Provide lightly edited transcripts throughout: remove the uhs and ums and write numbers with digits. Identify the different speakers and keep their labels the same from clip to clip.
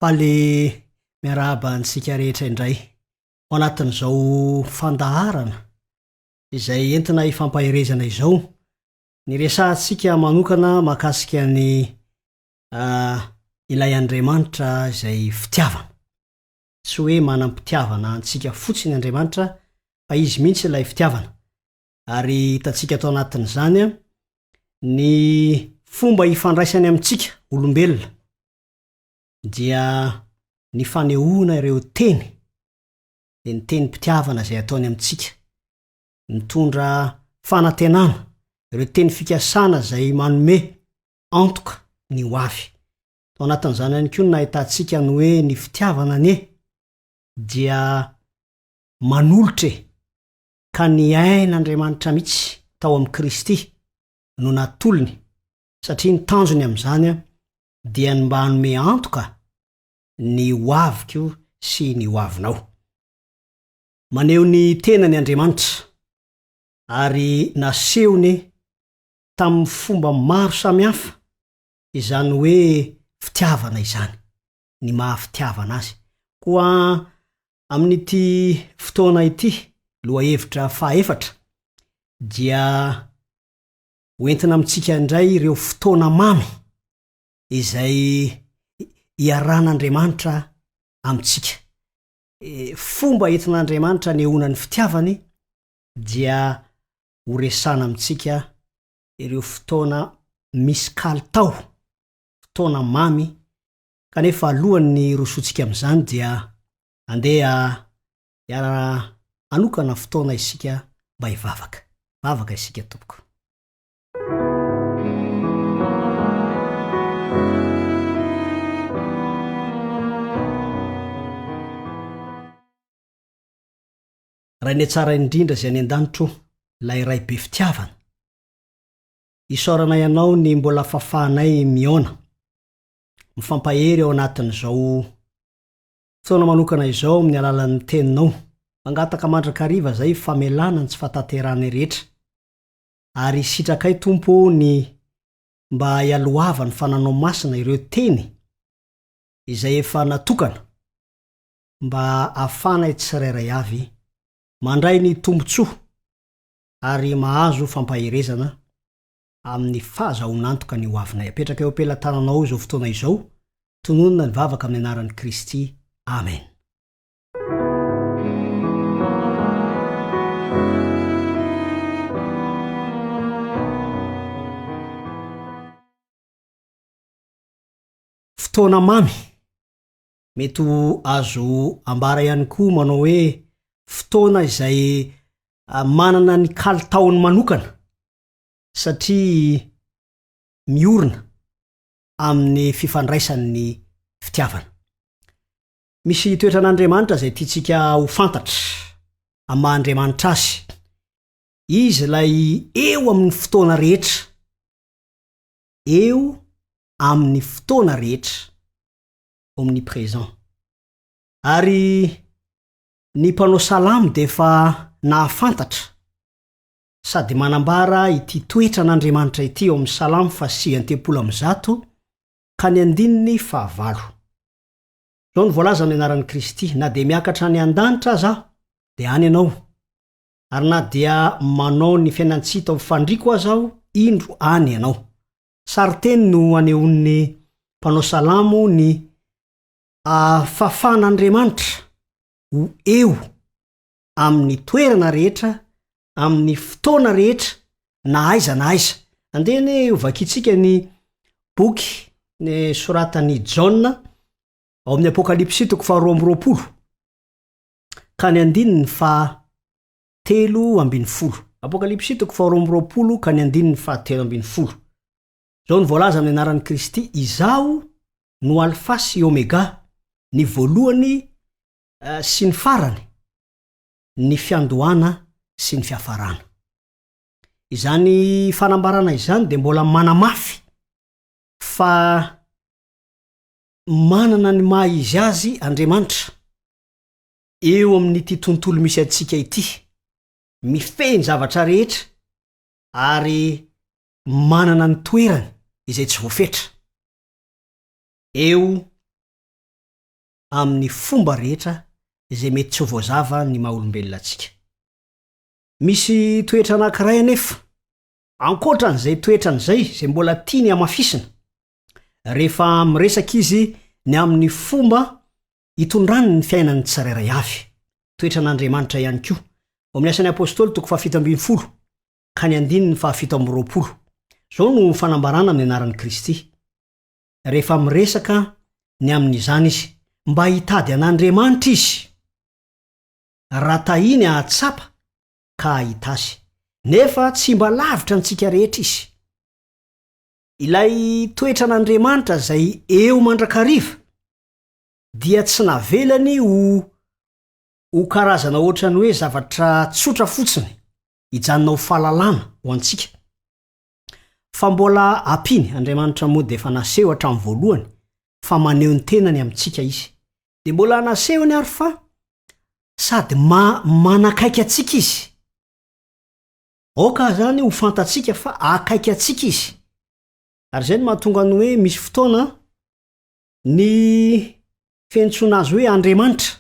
Speaker 1: Faly miarahaba antsika rehetra indray ao anatin'izao fandaharana izay entina ifampaherezana izao. Ny resahantsika manokana mahakasika ny ilay Andriamanitra izay fitiavana. Tsy hoe manam-pitiavana antsika fotsiny Andriamanitra fa izy mihitsy ilay fitiavana. Ary hitantsika tao anatin'izany ny fomba ifandraisany amintsika olombelona dia ny fanehoana ireo teny, ny teny-pitiavana izay ataony amintsika, mitondra fanantenana, ireo teny fikasana izay manome antoka ny ho avy. Tao anatin'izany ihany koa nahitantsika ny hoe ny fitiavana dia manolotra ka ny ain'Andriamanitra mihitsy tao amin'ny Kristy no natolony, satria ny tanjony amin'izany dia ny mba hanome antoka ny ho aviko sy ny ho avinao. Maneho ny tenany Andriamanitra ary nasehony tamin'ny fomba maro samihafa izany hoe fitiavana izany, ny mahafitiavana azy. Koa amin'ity fotoana ity, lohahevitra fahaefatra, dia hoentina amintsika indray ireo fotoana mamy izay iaran'Andriamanitra amintsika. Fomba entin'Andriamanitra nehoana ny fitiavany dia horesana amintsika ireo fotoana misy kalitao, fotoana mamy, kanefa alohan'ny rosotsika amin'izany dia andeha anokana fotoana isika mba hivavaka. Vavaka isika tompoko. Raha ny tsara indrindra izay any an-danitro ilay ray be fitiavana. Isaorana ianao ny mbola fahafahanay miona, mifampahery ao anatin'izao fotoana manokana izao amin'ny alalan'ny teninao. Mangataka mandrakariva zay famelana ny tsy fahatanterana rehetra. Ary sitrakay Tompo ny mba hialoava ny fananao masina ireo teny izay efa natokana mba ahafana tsirairay avy mandray ny tombotsoa ary mahazo fampaherezana amin'ny fahazahoan'antoka ny ho avinay. Apetraka eo am-pelantananao izao fotoana izao, tononona ny vavaka amin'ny anaran'i Kristy. Amen. Fotoana mamy mety azo ambara ihany koa manao hoe fotoana izay manana ny kalitaony manokana satria miorina amin'ny fifandraisan'ny fitiavana. Misy toetran'Andriamanitra izay tiantsika ho fantatra amin'ny maha-Andriamanitra azy. Izy ilay eo amin'ny fotoana rehetra, eo amin'ny fotoana rehetra, omniprésent. Ary ny mpanao salamo dia efa nahafantatra sady manambara ity toetran'Andriamanitra ity ao amin'ny salamo 119 ka ny 9. Zao ny voalaza amin'ny anaran'i Kristy: na dia miakatra ny an-danitra aza dia any ianao, ary na dia manao ny fiainantsika ho fandriako aza aho, indro any ianao. Sariteny no anehoan'ny mpanao salamo ny fahafahan'Andriamanitra ho eo amin'ny toerana rehetra, amin'ny fotoana rehetra, na aiza na aiza. Andehany hovakitsika ny boky ny soratan'i Jaona ao amin'ny Apokalipsy 2:20 ka ny 7:13. Apokalipsy 2:20 ka ny 7:13. Zao ny voalaza amin'ny anaran'i Kristy: izaho no alfa sy omega, ny voalohany sy ny farany, ny fiandohana sy ny fiafarana. Izany fanambarana izany dia mbola manamafy fa manana ny maha izy azy Andriamanitra eo amin'ity tontolo misy antsika ity, mifehy ny zavatra rehetra ary manana ny toerany izay tsy voafetra. Eo amin'ny fomba rehetra izay mety tsy voazava ny maha-olombelona antsika. Misy toetra anankiray anefa ankoatran'izay toetran'izay zay mbola tiany amafisina rehefa miresaka izy ny amin'ny fomba itondrany ny fiainany tsirairay avy, toetran'Andriamanitra ihany koa. Amin'ny asan'ny apôstôly 7:20 ka ny 7:20 zao no fanambarana amin'ny anaran'i Kristy. Rehefa miresaka ny amin'izany izy mba hitady an'Andriamanitra izy, raha tahiny ahatsapa ka ahita azy, nefa tsy mba lavitra antsika rehetra izy. Ilay toetran'Andriamanitra zay eo mandrakariva dia tsy navelany ho karazana ohatrany hoe zavatra tsotra fotsiny hijanona ho fahalalana ho antsika, fa mbola ampiny. Andriamanitra moa dia efa naseho hatramin'ny voalohany fa maneho ny tenany amintsika izy, dia mbola nasehony ary fa sady manakaiky atsika izy. Oka zany ho fantatsika fa akaiky atsika izy. Ary zay no mahatonga ny hoe misy fotoana ny fiantsoana azy hoe Andriamanitra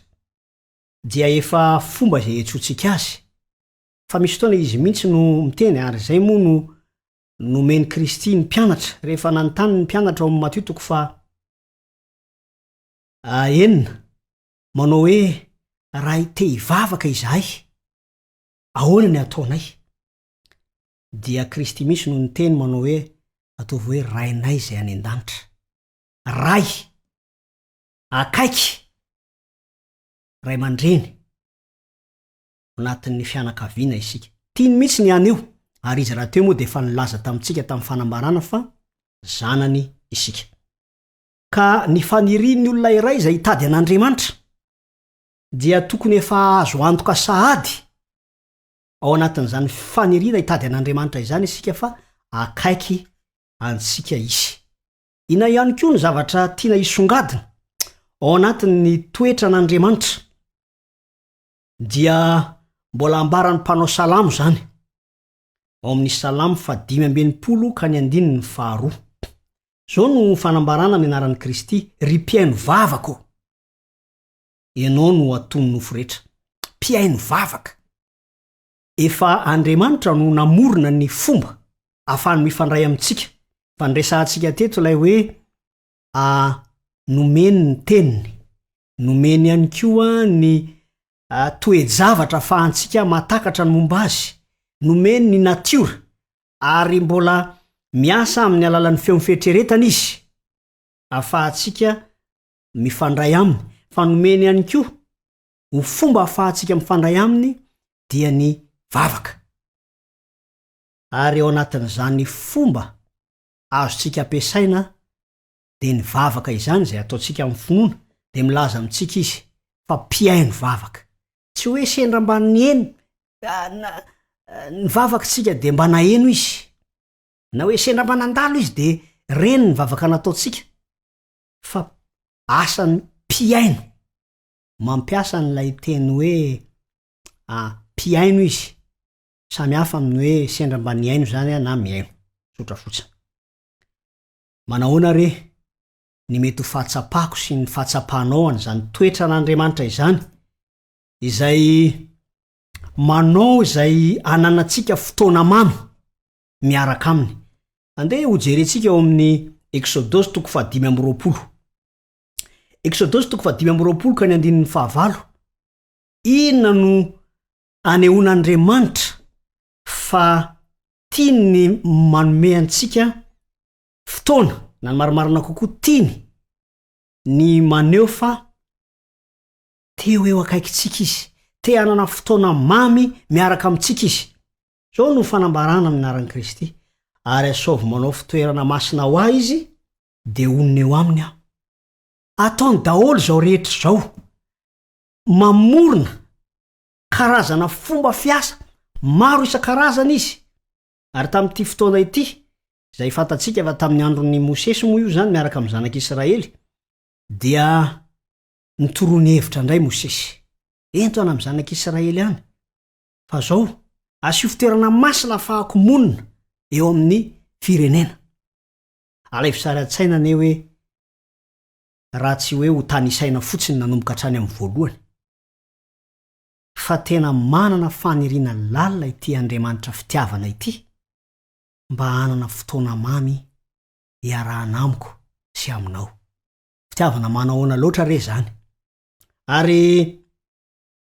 Speaker 1: dia efa fomba zay etsotsika azy, fa misy fotoana izy mihitsy no miteny. Ary zay moa no nomeny Kristy ny mpianatra rehefa nanontany ny mpianatra ao amin'ny Matthieu 4:9 manao hoe raha te hivavaka izahay ahoana ny ataonay, dia Kristy misy no niteny manao hoe ataovy hoe rainay zay any an-danitra. Ray akaiky ray aman-dreny anatin'ny fianakaviana isika, tiany mihitsy ny anio. Ary izy raha teo moa dia efa nilaza tamintsika tamin'ny fanambarana fa zanany isika. Ka ny fanirian'ny olona iray izay hitady an'Andriamanitra dia tokony efa azo antoka sahady ao anatin'izany faniriana hitady an'Andriamanitra izany isika fa akaiky antsika izy. Ina ihany koa ny zavatra tiana hisongadina ao anatin'ny toetran'Andriamanitra dia mbola ambaran'ny mpanao salamo zany ao amin'ny salamo 5:20 ka ny 9:2. Zao no fanambarana amin'ny anaran'i Kristy: ry mpiaino vavaka ô, ianao no atony nofo rehetra. Mpiaino vavaka. Efa Andriamanitra no namorona ny fomba ahafahany mifandray amintsika. Fandresantsika teto ilay hoe nomeny ny teniny, nomeny ihany koa ny toe-javatra ahafahantsika matakatra ny momba azy, nomeny ny natiora, ary mbola miasa amin'ny alalan'ny feo fieritreretana izy ahafahantsika mifandray aminy. Fa nomeny ihany koa ho fomba ahafahantsika mifandray aminy dia ny vavaka. Ary ao anatin'izany fomba azontsika ampiasaina dia ny vavaka izany zay ataontsika amin'ny finoana, dia milaza amintsika izy fa mpiaino vavaka. Tsy hoe sendra mba nieno ny vavakantsika dia mba naheno izy, na hoe sendra mba nandalo izy dia reny ny vavaka nataontsika, fa asany mpiaino. Mampiasa n'ilay teny hoe mpiaino izy, samy hafa amin'ny hoe sendra mba niaino zany na miaino, sotra fotsiny. Manahoana re ny mety ho fahatsapako sy ny fahatsapanao an'izany toetran'Andriamanitra izany, izay manao izay ananantsika fotoana mamy miaraka aminy. Andeha ho jerentsika ao amin'ny Exodosy 5:20. Exodosy 5:20 ka ny 9:5. Inona no anehoan'Andriamanitra fa tiany manome antsika fotoana, na ny marimarina kokoa tiany ny maneho fa teo eo akaikitsika izy, te hanana fotoana mamy miaraka amintsika izy. Zao no fanambarana amin'ny anaran'i Kristy. Ary asaovy manao fitoerana masina ho ahy izy dia onona eo aminy aho. Ataony daholo zao rehetra zao, mamorona karazana fomba fiasa maro isan-karazana izy. Ary tamin'ity fotoana ity zay fantatsika fa tamin'ny andron'ny Mosesy moa io zany miaraka amin'ny zanak'Israely, dia nitoroany hevitra indray Mosesy, ento ana amin'ny zanak'Israely any, fa zao asio fitoerana masina ahafahako monina eo amin'ny firenena. Alaivo sara an-tsaina ane hoe raha tsy hoe ho tany isaina fotsiny nanomboka hatrany amin'ny voalohany fa tena manana faniriana lalina ity Andriamanitra fitiavana ity mba hanana fotoana mamy iarahana amiko sy aminao. Fitiavana manahoana loatra re zany. Ary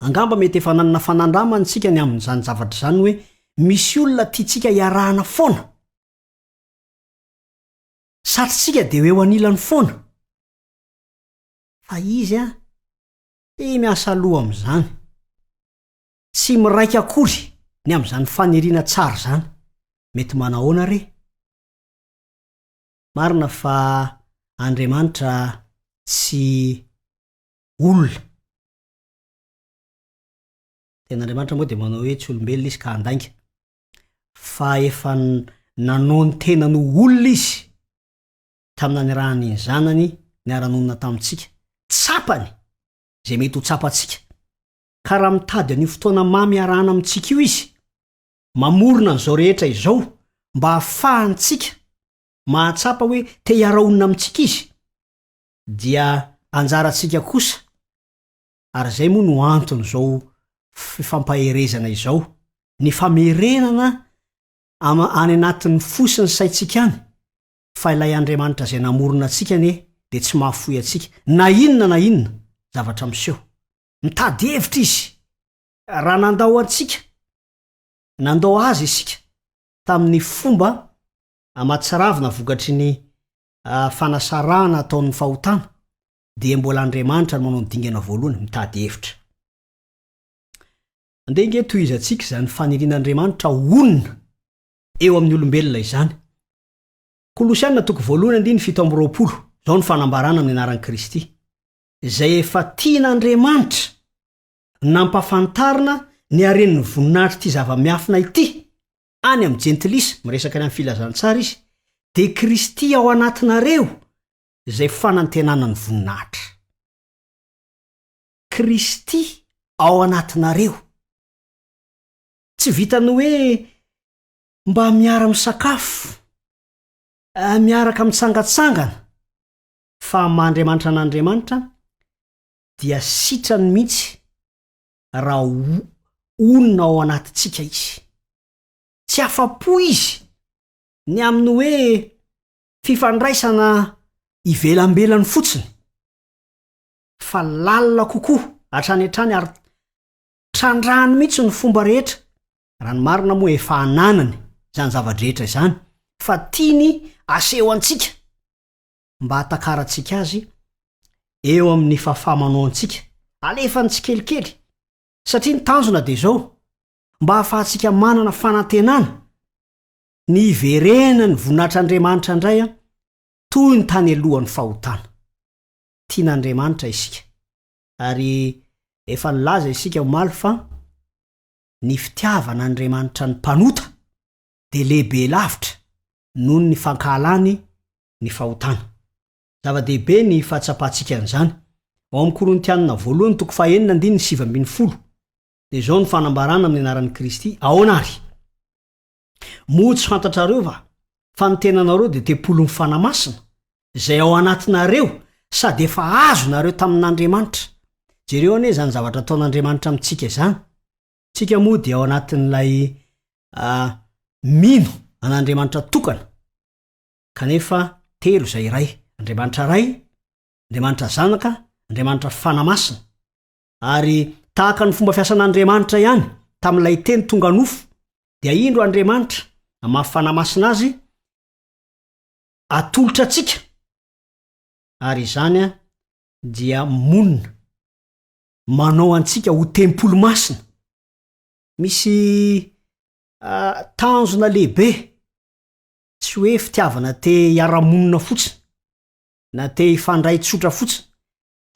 Speaker 1: angamba mety efa nanana fanandramana tsika ny amin'izany zavatra zany hoe misy olona tiatsika iarahana foana. Satritsika dia eo anilany foana. Fa izy miasa aloha amin'izany. Tsy miraika akory ny amin'izany faniriana tsara zany. Mety manahoana re? Marina fa Andriamanitra tsy olona. Ten'Andriamanitra moa dia manao hoe tsy olombelona izy ka handainga. Fa efa nanao ny tenany olona izy tamina nirahany ny zanany niara-nonina tamintsika. Tsapany zay mety ho tsapantsika. Ka raha mitady ny fotoana mamy arahana amintsika io izy, mamorona n'izao rehetra izao mba hafahantsika mahatsapa hoe te hiara-onina amintsika izy, dia anjarantsika kosa. Ary zay moa no antony zao fampaherezana izao, ny famerenana any anatin'ny fosiny saitsika any, fa ilay Andriamanitra zay namorona antsika dia tsy mahafoy antsika. Na inona zavatra miseho. Mitady hevitra izy. Raha nandao antsika, nandao azy isika tamin'ny fomba amatsiravina vokatry ny fanasarana ataon'ny fahotana, dia mbola Andriamanitra no manao ny dingana voalohany mitady hevitra. Andenga tohizantsika izany fanirian'Andriamanitra onona eo amin'ny olombelona izany. Kolosiana 1:7-20 zao ny fanambarana amin'ny anaran'i Kristy. Izay efa tian'Andriamanitra nampafantarina ny haren'ny voninahitra ity zava-miafina ity any amin'ny jentilisa, miresaka any amin'ny filazantsara izy, dia Kristy ao anatinareo izay fanantenana ny voninahitra. Kristy ao anatinareo. Tsy vitany hoe mba miara misakafo, miaraka mitsangatsangana, fa Andriamanitra n'Andriamanitra dia sitrany mihitsy raha onona ao anatintsika izy. Tsy afa-po izy ny amin'ny hoe fifandraisana ivelambelany fotsiny, fa lalina kokoa hatrany hatrany ary trandrahany mihitsy ny fomba rehetra. Raha ny marina moa efa ananany zany zavadrehetra izany, fa tiany aseho antsika mba hatakarantsika azy eo amin'ny fahafahamanao antsika, alefany tsikelikely. Satria ny tanjona dia zao, mba hahafahantsika manana fanantenana ny iverena ny voninahitr'Andriamanitra indray toy ny tany alohan'ny fahotana. Tian'Andriamanitra isika. Ary efa nilaza isika omaly fa ny fitiavan'Andriamanitra ny mpanota dia lehibe lavitra noho ny fankahalany ny fahotana. Zava-dehibe ny fahatsapantsika an'izany. Ao amin'ny Korintianina 1:9-7 dia zao ny fanambarana amin'ny anaran'i Kristy. Ahoana ary? Moa tsy fantatrareo fa ny tenanareo dia tempolon'ny fanamasina izay ao anatinareo sady efa azonareo tamin'Andriamanitra. Jereo anie zany zavatra ataon'Andriamanitra amintsika izany. Tsika moa dia ao anatin'ilay mino an'Andriamanitra tokana. Kanefa telo izay iray. Andriamanitra ray, Andriamanitra zanaka, Andriamanitra fanamasina. Ary tahaka ny fomba fiasan'Andriamanitra ihany tamin'ilay teny tonga nofo, dia indro Andriamanitra mahafanamasina azy atolotra antsika. Ary izany dia monina manao antsika ho tempolo masina. Misy tanjona lehibe, tsy hoe fitiavana te hiara-monina fotsiny na te hifandray tsotra fotsiny,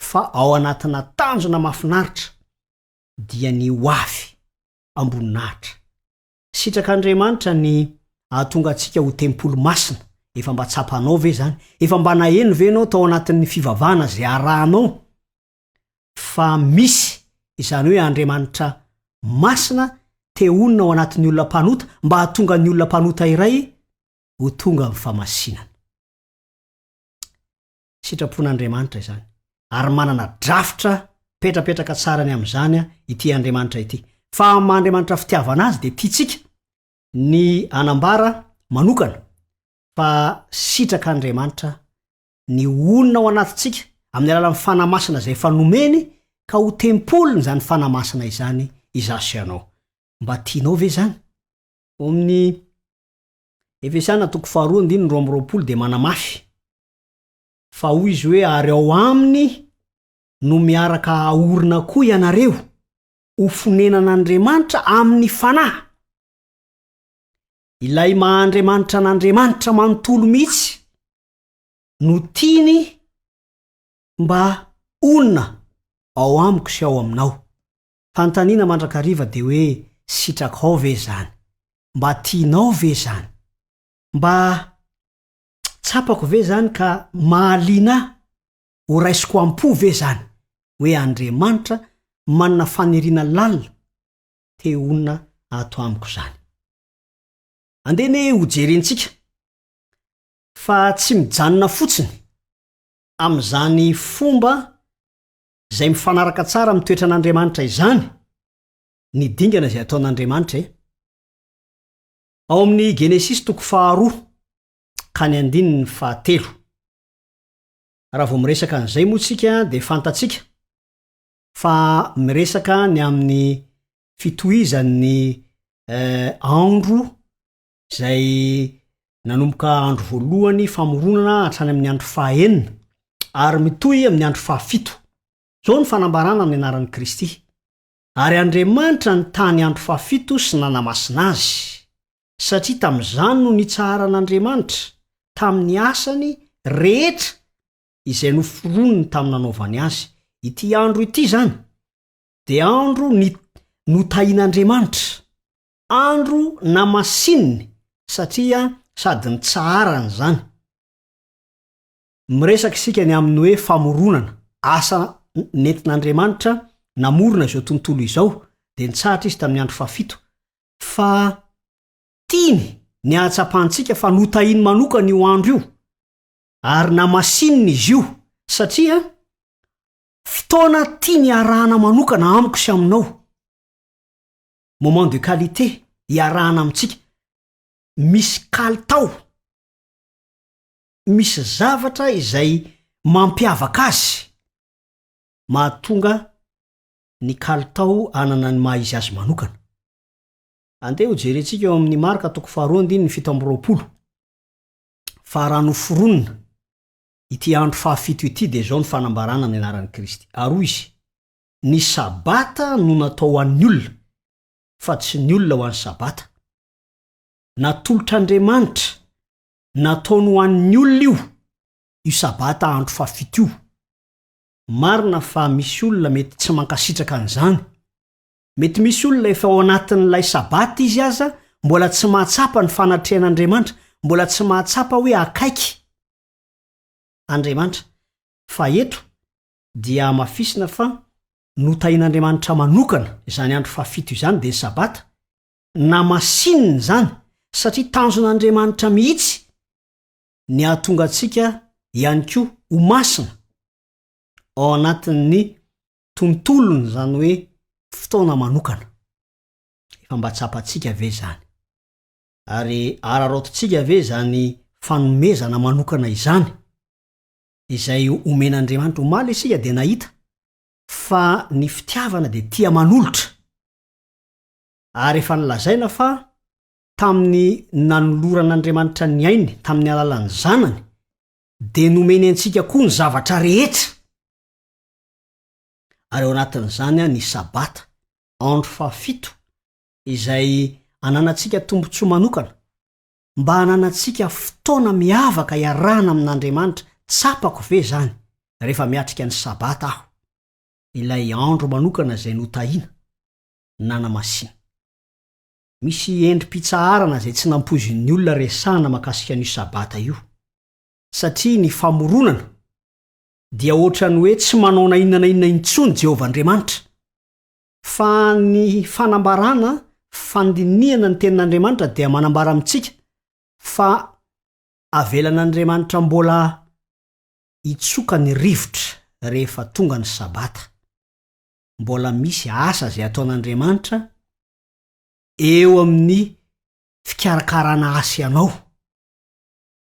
Speaker 1: fa ao anatina tanjona mahafinaritra dia ny hoavy amboninahitra. Sitrak'Andriamanitra ny ahatonga antsika ho tempolo masina. Efa mba tsapanao ve zany? Efa mba naheno ve ianao tao anatin'ny fivavahana zay arahanao? Fa misy izany hoe Andriamanitra masina te onona ao anatin'ny olona mpanota mba hahatonga ny olona mpanota iray ho tonga amin'ny famasinana. sitrapon'Andriamanitra izany. Ary manana drafitra petrapetraka tsarany amin'izany ity Andriamanitra ity. Fa Andriamanitra fitiavana azy dia tiatsika ny anambara manokana fa sitraka Andriamanitra ny olona ao anatintsika amin'ny alalan'ny fanamasina izay efa nomeny ka ho tempolony izany fanamasina izany izaso ianao. Mba tianao ve zany? Amin'ny Efesiana 4:20 dia manamafy fa hoy izy hoe ary ao aminy no miaraka aorina koa ianareo ho fonenan'Andriamanitra amin'ny fanahy. Ilay mahandriamanitra n'Andriamanitra manontolo mihitsy no tiany mba onona ao amiko sy ao aminao. Fantaniana mandrakariva dia hoe sitrakao ve zany? Mba tianao ve zany? Mba tsapako ve zany ka mahaliana ho raisiko am-po ve zany hoe Andriamanitra manana faniriana lalina te onona ato amiko zany. Andene ho jerentsika fa tsy mijanona fotsiny amin'izany fomba izay mifanaraka tsara amin'ny toetran'Andriamanitra izany ny dingana izay ataon'Andriamanitra. Ao amin'ny Genesis 2:2-7. Raha vao miresaka an'izay moa tsika dia fantatsika fa miresaka ny amin'ny fitohizan'ny andro izay nanomboka andro voalohany famoronana hatrany amin'ny andro 9 ary mitohy amin'ny andro 7. Zao ny fanambarana amin'ny anaran'i Kristy. Ary Andriamanitra ny tany andro 7 sy nanamasina azy, satria tamin'izany no nitsaharan'Andriamanitra tamin'ny asany rehetra izay noforoniny tamin'ny nanaovany azy. Ity andro ity zany dia andro notahian'Andriamanitra, andro namasininy satria sady nitsaharany zany. Miresaka isika ny amin'ny hoe famoronana, asa nentin'Andriamanitra namorona izao tontolo izao dia nitsahatra izy tamin'ny andro 7. Fa tiany ny ahatsapantsika fa notahiny manokana io andro io ary namasininy izy io satria fotoana tiany arahana manokana amiko sy aminao. Moment de qualité iarahana amintsika. Misy kalitao, misy zavatra izay mampiavaka azy mahatonga ny kalitao anana ny maha izy azy manokana. Andeha ho jerentsika eo amin'ny Marka 2:7. Fa raha noforonina ity andro 7 ity dia zao ny fanambarana amin'ny anaran'i Kristy. Ary izy ny sabata no natao ho an'ny olona fa tsy ny olona ho an'ny sabata. Natolotr'Andriamanitra nataony ho an'ny olona io sabata andro 7 io. Marina fa misy olona mety tsy mankasitraka an'izany. Mety misy olona efa ao anatin'ilay sabata izy aza mbola tsy mahatsapa ny fanatrehan'Andriamanitra, mbola tsy mahatsapa hoe akaiky Andriamanitra. Fa eto dia mafisina fa notahian'Andriamanitra manokana izany andro 7 izany dia ny sabata namasininy zany satria tanjon'Andriamanitra mihitsy ny ahatonga antsika ihany koa ho masina ao anatin'ny tontolony zany hoe fotoana manokana. Efa mba tsapantsika ve zany? Ary ararotontsika ve zany fanomezana manokana izany izay omen'Andriamanitra? Omaly isika dia nahita fa ny fitiavana dia tia manolotra. Ary efa nilazaina fa tamin'ny nanoloran'Andriamanitra ny ainy tamin'ny alalan'ny zanany dia nomeny antsika koa ny zavatra rehetra. Ary ao anatin'izany ny sabata andro 7 izay ananantsika tombontsoa manokana mba ananantsika fotoana miavaka iarahana amin'Andriamanitra. Tsapako ve zany rehefa miatrika ny sabata aho, ilay andro manokana izay notahiana nanamasina? Misy endrim-pitsaharana izay tsy nampoizin'ny olona resahana makasika ny sabata io, satria ny famoronana dia ohatrany hoe tsy manao na inona na inona intsony Jehovah Andriamanitra. Fa ny fanambarana, fandinihana ny tenin'Andriamanitra dia manambara amintsika fa avelan'Andriamanitra mbola itsoka ny rivotra rehefa tonga ny sabata. Mbola misy asa zay ataon'Andriamanitra eo amin'ny fikarakarana asa ianao.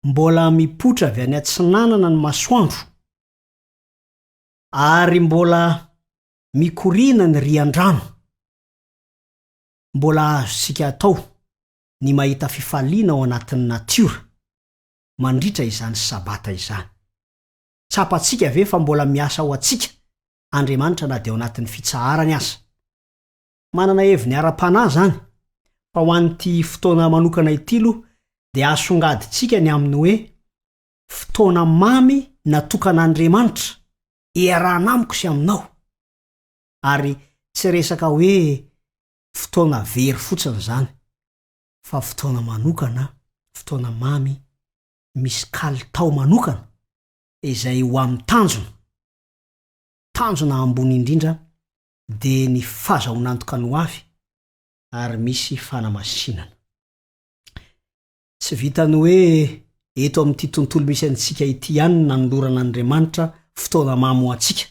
Speaker 1: Mbola mipotra avy any atsinanana ny masoandro ary mbola mikorina ny rian-drano. Mbola azontsika atao ny mahita fifaliana ao anatin'ny natiora mandritra izany sabata izany. Tsapantsika ve fa mbola miasa ho atsika Andriamanitra na dia ao anatin'ny fitsaharany aza. Manana heviny ara-panahy zany fa ho an'ity fotoana manokana itilo dia asongaditsika ny aminy hoe fotoana mamy natokan'Andriamanitra iarahana amiko sy aminao, ary tsy resaka hoe fotoana very fotsiny zany fa fotoana manokana, fotoana mamy misy kalitao manokana izay ho amin'ny tanjona ambony indrindra dia ny fahazahoanantoka ny ho avy ary misy fanamasinana. Tsy vitany hoe eto amin'ity tontolo misy antsika ity ihany nanoloran'Andriamanitra fotoana mamy ho antsika,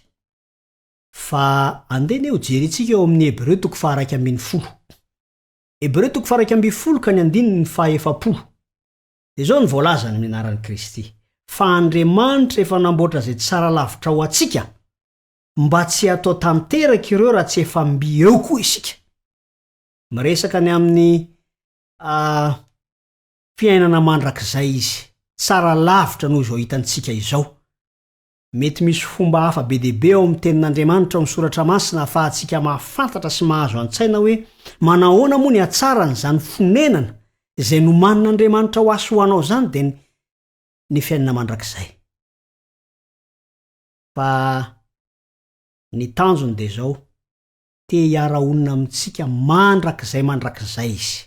Speaker 1: fa andehana eo jerentsika eo amin'ny Hebreo 4:10. Hebreo 4:10 ka ny 9:7. Dia zao ny voalaza ny anaran'i Kristy. Fa Andriamanitra efa namboatra zay tsara lavitra ho antsika mba tsy atao tanteraka ireo raha tsy efa mby eo koa isika. Miresaka ny amin'ny fiainana mandrakizay izy. Tsara lavitra noho izao hitantsika izao. Mety misy fomba hafa be dehibe ao amin'ny tenin'Andriamanitra amin'ny soratra masina ahafahantsika mahafantatra sy mahazo an-tsaina hoe manahoana moa ny hatsaran'izany fonenana izay nomanin'Andriamanitra ho asy ho anao zany dia ny fiainana mandrakizay. Fa ny tanjony dia zao, te hiara-onina amintsika mandrakizay izy.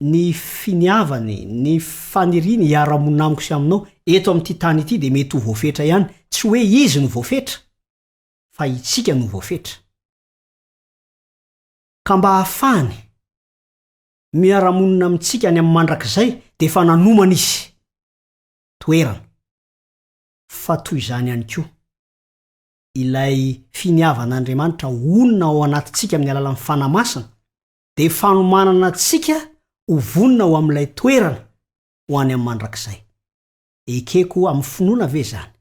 Speaker 1: Ny finiavany, ny faniriany hiara-monina amiko sy aminao eto amin'ity tany ity dia mety ho voafetra ihany, tsy hoe izy no voafetra fa itsika no voafetra. Ka mba hahafahany miara-monina amintsika ny amin'ny mandrakizay dia efa nanomana izy toerana. Fa toy izany ihany koa ilay finiavan'Andriamanitra onina ao anatintsika amin'ny alalan'ny fanamasina dia fanomanana antsika ho vonina ho amin'ilay toerana ho any amin'ny mandrakizay. Ekeko amin'ny finoana ve zany?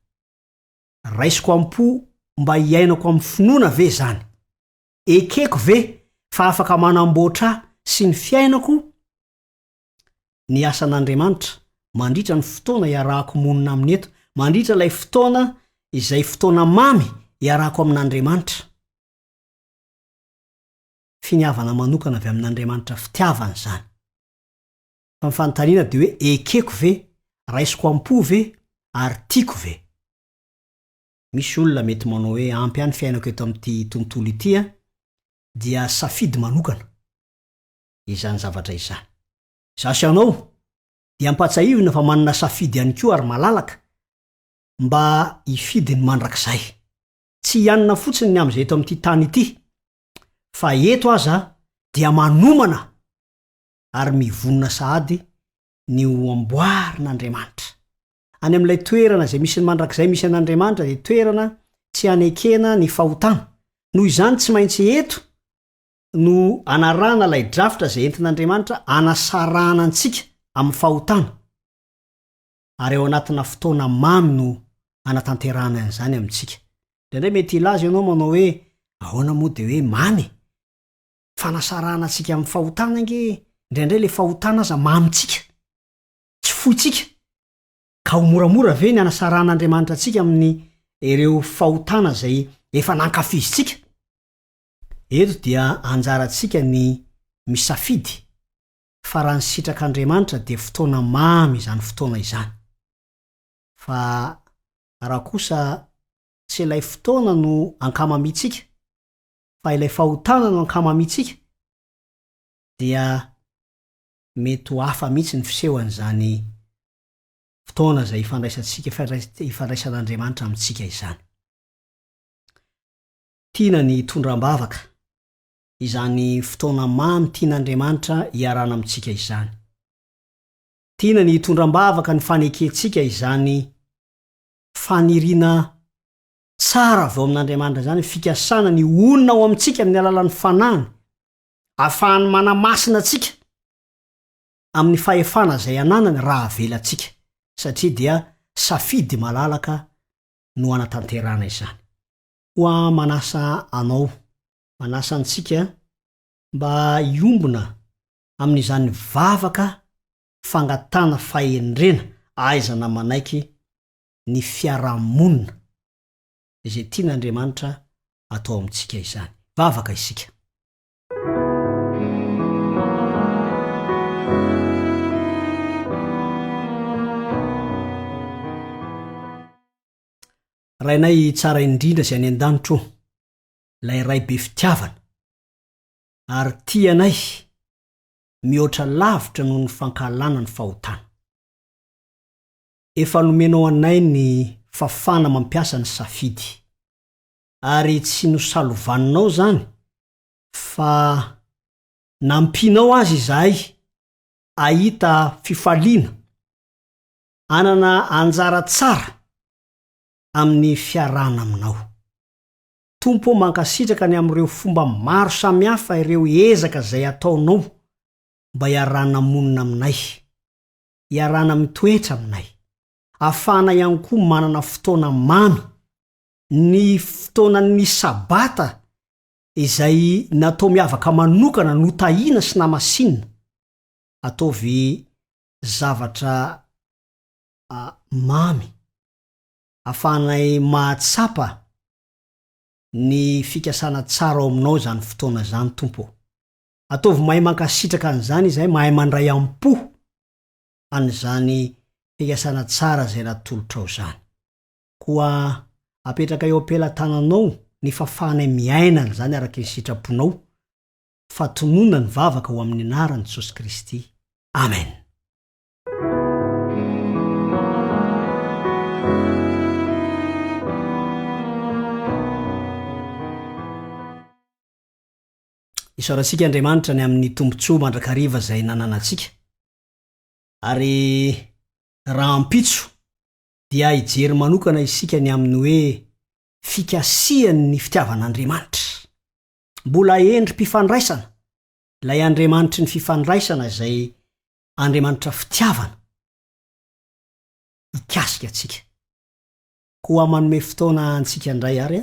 Speaker 1: Raisiko am-po mba hiainako amin'ny finoana ve zany? Ekeko ve fa afaka manamboatra sy ny fiainako ny asan'Andriamanitra mandritra ny fotoana iarahako monina aminy eto, mandritra ilay fotoana izay fotoana mamy iarahako amin'Andriamanitra. Finiavana manokana avy amin'Andriamanitra fitiavana zany. Fa ny fanontaniana dia hoe ekeko ve, raisiko am-po ve, ary tiako ve? Misy olona mety manao hoe ampy ihany fiainako eto amin'ity tontolo ity dia safidy manokana izany zavatra izany. Zasy anao dia ampatsahivina fa manana safidy ihany koa ary malalaka mba hifidy ny mandrakizay. Tsy hianina fotsiny ny amin'izay eto amin'ity tany ity, fa eto aza dia manomana ary mivonina sahady ny ho amboarin'Andriamanitra. Any amin'ilay toerana izay misy ny mandrakizay misy an'Andriamanitra dia toerana tsy hanekena ny fahotana. Noho izany tsy maintsy eto no anarana ilay drafitra izay entin'Andriamanitra anasarana antsika amin'ny fahotana. Ary ao anatina fotoana mamy no anatanterana an'izany amintsika. Indray mety ilaza ianao manao hoe ahoana moa dia hoe mamy fanasarana antsika amin'ny fahotana nge indraindray ilay fahotana aza mamitsika, tsy foitsika. Ka ho moramora ve ny anasaran'Andriamanitra antsika amin'ny ireo fahotana izay efa nankafizitsika? Eto dia anjarantsika ny misafidy, fa raha ny sitrak'Andriamanitra dia fotoana mamy izany fotoana izany. Fa raha kosa tsy ilay fotoana no ankamamitsika, fa ilay fahotana no ankamamitsika, dia mety ho hafa mihitsy ny fisehoan'izany fotoana izay ifandraisan'Andriamanitra amintsika izany. Tiana ny tondram-bavaka izany fotoana mamy tian'Andriamanitra hiarana amintsika izany. Tiana ny tondram-bavaka ny fanekentsika izany fanirina tsara avy ao amin'Andriamanitra zany fikasana ny onina ao amintsika amin'ny alalan'ny fanahiny ahafahany manamasina atsika amin'ny fahefana zay ananany raha avelantsika satria dia safidy malalaka no anatanterana izany. Hoa manasa anao, manasa antsika mba iombona amin'izany vavaka fangatana fahendrena aizana manaiky ny fiarahamonina izay tian'Andriamanitra atao amintsika izany. Vavaka isika. Rainay tsara indrindra zay any an-danitro, lay ray be fitiavana ary tianay mihoatra lavitra noho ny fankahalana ny fahotana. Efa nomenao anay ny fafana mampiasa ny safidy ary tsy nosalovaninao zany fa nampinao azy izahay ahita fifaliana anana anjara tsara amin'ny fiarahana aminao. Tompo mankasitraka ny amin'ireo fomba maro samihafa ireo ezaka zay ataonao mba iarahana monina aminay, iarahana mitoetra aminay, ahafahana ihany koa manana fotoana mamy, ny fotoanan'ny sabata izay natao miavaka manokana notahiana sy namasinina ataovy zavatra mamy, ahafahanay mahatsapa ny fikasana tsara ao aminao zany fotoana zany Tompo. Ataovy mahay mankasitraka an'izany izay mahay mandray ampo an'izany fikasana tsara zay natolotrao zany. Koa apetraka eo ampelantananao ny fahafahanay miaina zany araka ny sitraponao. Fatonona ny vavaka ho amin'ny anaran'i Jesosy Kristy. Amen. Isaorantsika Andriamanitra ny amin'ny tombontsoa mandrakariva zay nananantsika. Ary raha ampitso dia hijery manokana isika ny amin'ny hoe fikasiany ny fitiavan'Andriamanitra. Mbola endry mpifandraisana, lay Andriamanitry ny fifandraisana zay Andriamanitra fitiavana ikasika atsika. Koa manome fotoana antsika ndray ary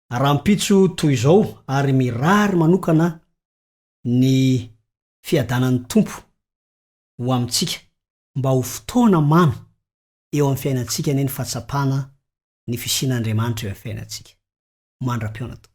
Speaker 1: rampitso toy izao ary mirary manokana ny fiadanan'ny Tompo ho amintsika mba ho fotoana mamy eo amin'ny fiainantsika ny fahatsapana ny fisian'Andriamanitra eo amin'ny fiainantsika. Mandra-piona tompoko.